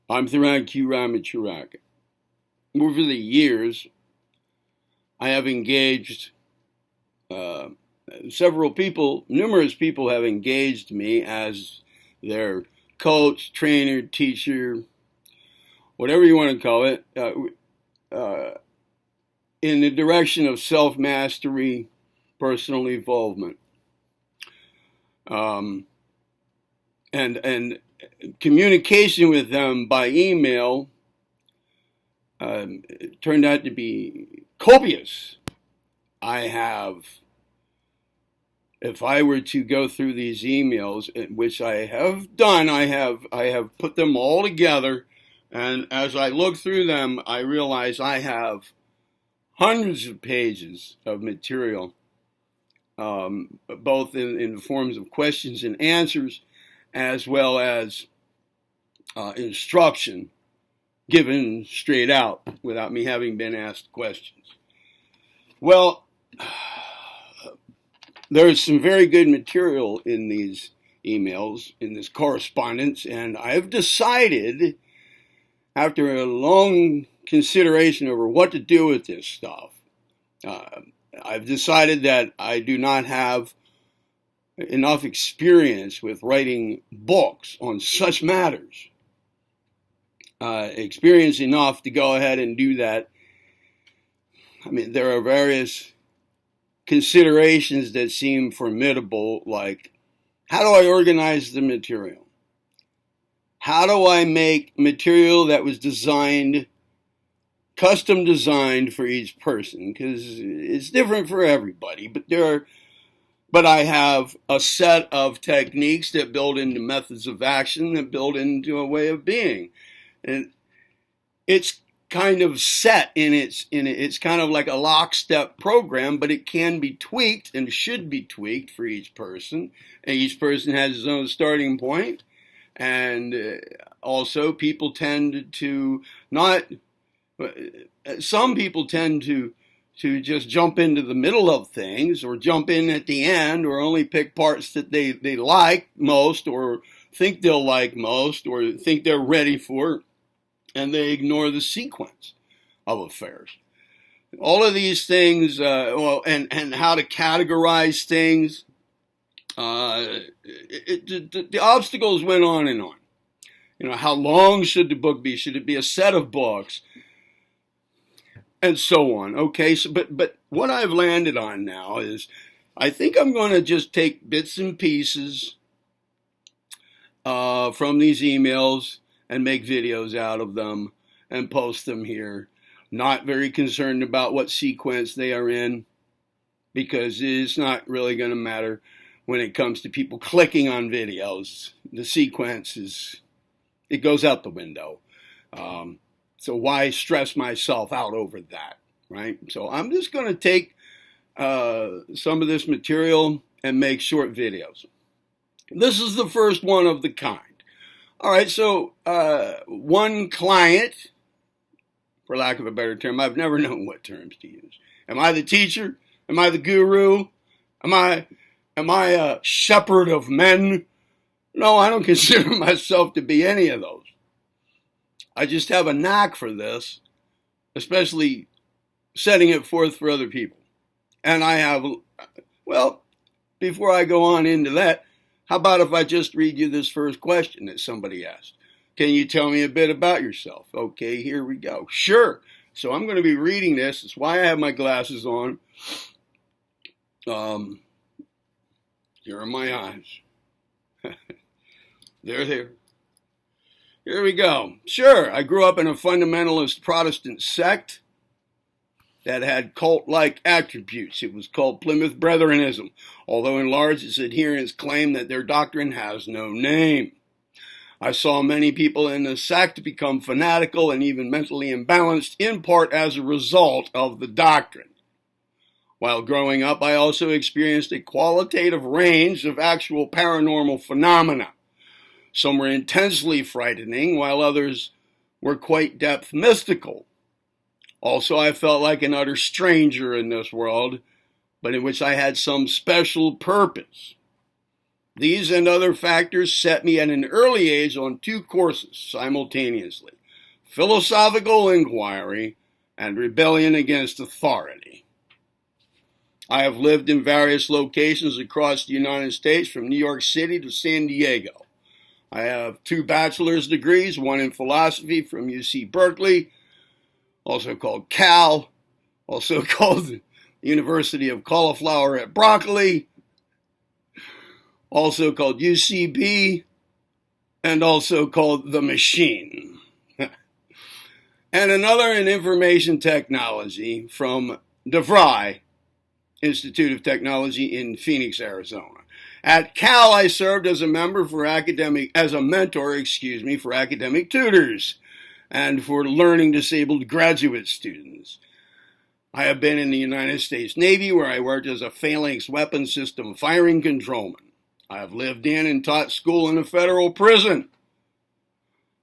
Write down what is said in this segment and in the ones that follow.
I'm Theron Ramacharaka. Over the years, I have engaged several people, numerous people have engaged me as their coach, trainer, teacher, whatever you want to call it, in the direction of self-mastery, personal evolvement. And communication with them by email turned out to be copious. If I were to go through these emails, which I have done, I have put them all together, and as I look through them, I realize I have hundreds of pages of material, both in the forms of questions and answers, as well as instruction given straight out without me having been asked questions. Well, there's some very good material in these emails, in this correspondence, and I've decided, after a long consideration over what to do with this stuff, I've decided that I do not have enough experience with writing books on such matters. Experience enough to go ahead and do that. I mean, there are various considerations that seem formidable, like, how do I organize the material? How do I make material that was custom designed for each person? Because it's different for everybody, but I have a set of techniques that build into methods of action, that build into a way of being. And it's kind of set it's kind of like a lockstep program, but it can be tweaked and should be tweaked for each person. And each person has his own starting point. And also people tend to some people tend to just jump into the middle of things, or jump in at the end, or only pick parts that they like most, or think they'll like most, or think they're ready for, and they ignore the sequence of affairs. All of these things, and how to categorize things, the obstacles went on and on. You know, how long should the book be? Should it be a set of books? And so on. Okay, so but what I've landed on now is, I think I'm going to just take bits and pieces from these emails and make videos out of them and post them here. Not very concerned about what sequence they are in, because it's not really going to matter when it comes to people clicking on videos. The sequence it goes out the window. So why stress myself out over that, right? So I'm just going to take some of this material and make short videos. This is the first one of the kind. All right, so one client, for lack of a better term, I've never known what terms to use. Am I the teacher? Am I the guru? Am I a shepherd of men? No, I don't consider myself to be any of those. I just have a knack for this, especially setting it forth for other people. And before I go on into that, how about if I just read you this first question that somebody asked? Can you tell me a bit about yourself? Okay, here we go. Sure. So I'm going to be reading this. That's why I have my glasses on. Here are my eyes. They're there. Here we go. Sure, I grew up in a fundamentalist Protestant sect that had cult-like attributes. It was called Plymouth Bretheranism, although in large its adherents claim that their doctrine has no name. I saw many people in the sect become fanatical and even mentally imbalanced, in part as a result of the doctrine. While growing up, I also experienced a qualitative range of actual paranormal phenomena. Some were intensely frightening, while others were quite depth mystical. Also, I felt like an utter stranger in this world, but in which I had some special purpose. These and other factors set me at an early age on 2 courses simultaneously: philosophical inquiry and rebellion against authority. I have lived in various locations across the United States, from New York City to San Diego. I have 2 bachelor's degrees, one in philosophy from UC Berkeley, also called Cal, also called the University of Cauliflower at Broccoli, also called UCB, and also called The Machine. And another in information technology from DeVry Institute of Technology in Phoenix, Arizona. At Cal, I served as a mentor for academic tutors and for learning disabled graduate students. I have been in the United States Navy, where I worked as a phalanx weapon system firing controlman. I have lived in and taught school in a federal prison.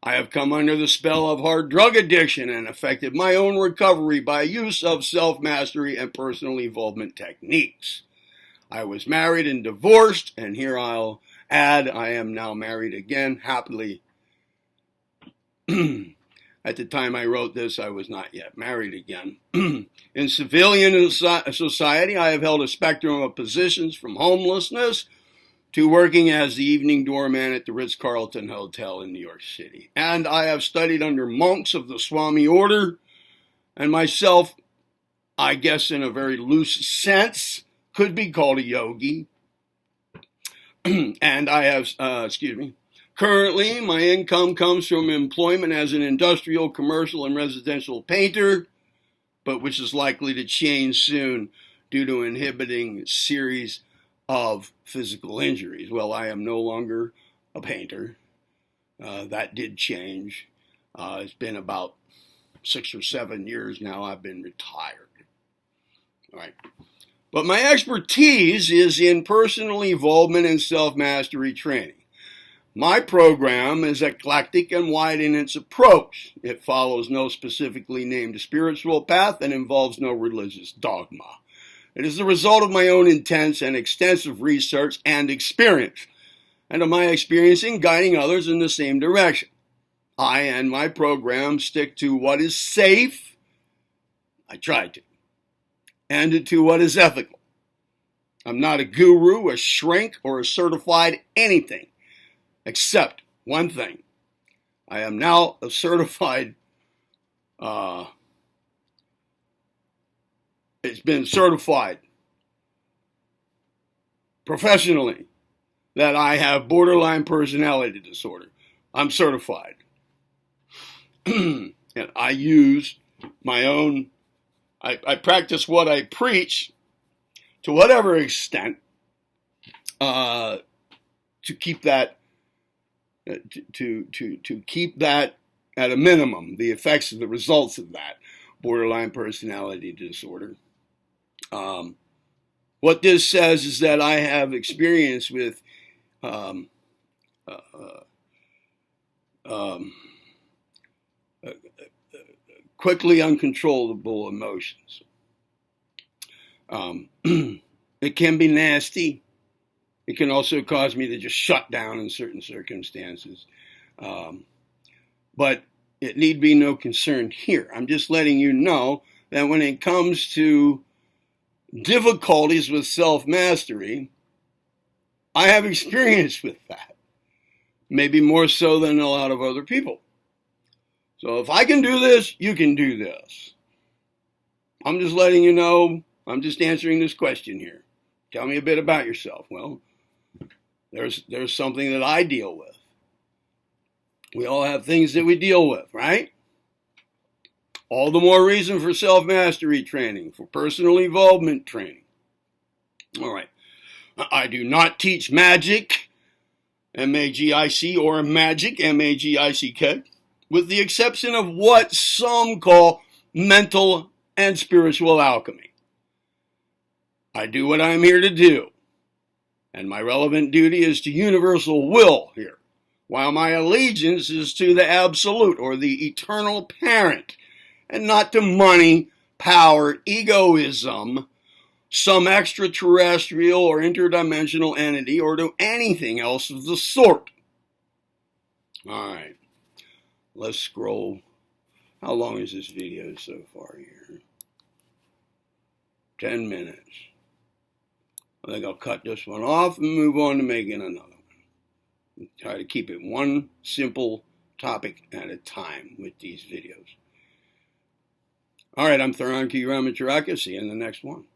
I have come under the spell of hard drug addiction and affected my own recovery by use of self-mastery and personal evolvement techniques. I was married and divorced, and here I'll add, I am now married again, happily. At the time I wrote this, I was not yet married again. In civilian society, I have held a spectrum of positions, from homelessness to working as the evening doorman at the Ritz-Carlton Hotel in New York City. And I have studied under monks of the Swami order, and myself, I guess in a very loose sense, could be called a yogi. And I have, currently my income comes from employment as an industrial, commercial, and residential painter, but which is likely to change soon due to inhibiting series of physical injuries. Well, I am no longer a painter. That did change. It's been about 6 or 7 years now I've been retired. All right. But my expertise is in personal evolvement and self-mastery training. My program is eclectic and wide in its approach. It follows no specifically named spiritual path and involves no religious dogma. It is the result of my own intense and extensive research and experience, and of my experience in guiding others in the same direction. I and my program stick to what is safe, I try to, and to what is ethical. I'm not a guru, a shrink, or a certified anything, except one thing. I am now a certified it's been certified professionally that I have borderline personality disorder. I'm certified. And I use my own, I practice what I preach to whatever extent to keep that, to keep that at a minimum, the effects of the results of that borderline personality disorder. What this says is that I have experience with quickly uncontrollable emotions. It can be nasty. It can also cause me to just shut down in certain circumstances. But it need be no concern here. I'm just letting you know that when it comes to difficulties with self-mastery, I have experience with that. Maybe more so than a lot of other people. So if I can do this, you can do this. I'm just letting you know, I'm just answering this question here. Tell me a bit about yourself. Well, there's something that I deal with. We all have things that we deal with, right? All the more reason for self-mastery training, for personal evolvement training. All right. I do not teach magic, M-A-G-I-C, or magic, M-A-G-I-C-K, with the exception of what some call mental and spiritual alchemy. I do what I'm here to do, and my relevant duty is to universal will here, while my allegiance is to the absolute, or the eternal parent, and not to money, power, egoism, some extraterrestrial or interdimensional entity or to anything else of the sort. All right, let's scroll. How long is this video so far here? 10 minutes. I think I'll cut this one off and move on to making another one. Try to keep it one simple topic at a time with these videos. All right, I'm Theron Ramacharaka. See you in the next one.